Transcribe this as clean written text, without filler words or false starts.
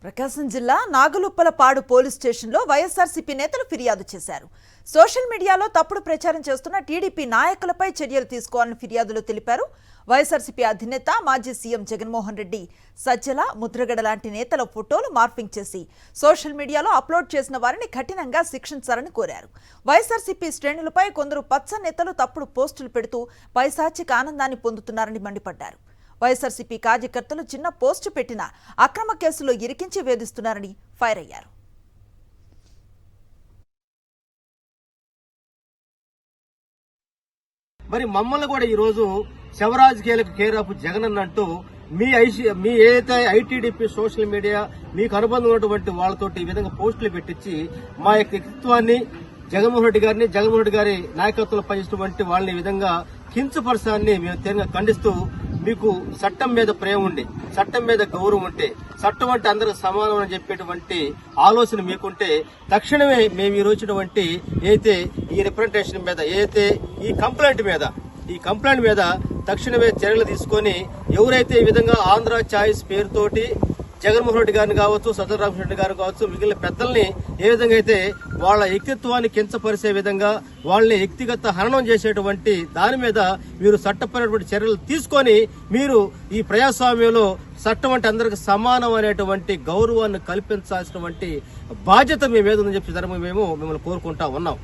ప్రకాశం జిల్లా నాగలుప్పలపాడు పోలీస్ స్టేషన్లో వైఎస్ఆర్సీపీ నేతలు ఫిర్యాదు చేశారు. సోషల్ మీడియాలో తప్పుడు ప్రచారం చేస్తున్న టీడీపీ నాయకులపై చర్యలు తీసుకోవాలని ఫిర్యాదులో తెలిపారు. వైఎస్ఆర్సీపీ అధినేత మాజీ సీఎం జగన్మోహన్ రెడ్డి, సజ్జల, ముద్రగడ లాంటి నేతల ఫోటోలు మార్ఫింగ్ చేసి సోషల్ మీడియాలో అప్లోడ్ చేసిన వారిని కఠినంగా శిక్షించాలని కోరారు. వైఎస్ఆర్సీపీ శ్రేణులపై కొందరు పచ్చ నేతలు తప్పుడు పోస్టులు పెడుతూ పైశాచిక ఆనందాన్ని పొందుతున్నారని మండిపడ్డారు. వైఎస్ఆర్సీపీ కార్యకర్తలు చిన్న పోస్టు పెట్టిన అక్రమ కేసులో ఇరికించి వేధిస్తున్నారని ఫైర్ అయ్యారు. మరి మమ్మల్ని కూడా ఈ రోజు శివరాజ్ కేర్ ఆఫ్ జగన్ అన్నట్టు మీ ఏదైతే ఐటీడీపీ సోషల్ మీడియా మీకు అనుబంధం ఉన్నటువంటి వాళ్ళతోటి ఈ విధంగా పోస్టులు పెట్టించి మా యొక్క వ్యక్తిత్వాన్ని జగన్మోహన్ రెడ్డి గారి నాయకత్వంలో పనిచేసినటువంటి వాళ్ళని ఈ విధంగా కించపరచాన్ని మేము తీవ్రంగా ఖండిస్తూ, మీకు చట్టం మీద ప్రేమ ఉండి, చట్టం మీద గౌరవం ఉంటే, చట్టం అంటే అందరికి సమానం అని చెప్పేటువంటి ఆలోచన మీకుంటే తక్షణమే మేము ఈ రోజుటువంటి ఏదైతే ఈ రిప్రజెంటేషన్ మీద, ఏదైతే ఈ కంప్లైంట్ మీద తక్షణమే చర్యలు తీసుకొని ఎవరైతే ఈ విధంగా ఆంధ్ర ఛాయిస్ పేరుతోటి జగన్మోహన్ రెడ్డి గారిని కావచ్చు, సజ్జల రామకృష్ణ గారు కావచ్చు, మిగిలిన పెద్దల్ని ఏ విధంగా అయితే వాళ్ళ వ్యక్తిత్వాన్ని కించపరిచే విధంగా వాళ్ళని వ్యక్తిగత హననం చేసేటువంటి దాని మీద మీరు చట్టపరమైనటువంటి చర్యలు తీసుకొని మీరు ఈ ప్రజాస్వామ్యంలో చట్టం అంటే అందరికి సమానం అనేటువంటి గౌరవాన్ని కల్పించాల్సినటువంటి బాధ్యత మీ మీద ఉందని చెప్పి మేము మిమ్మల్ని కోరుకుంటా ఉన్నాం.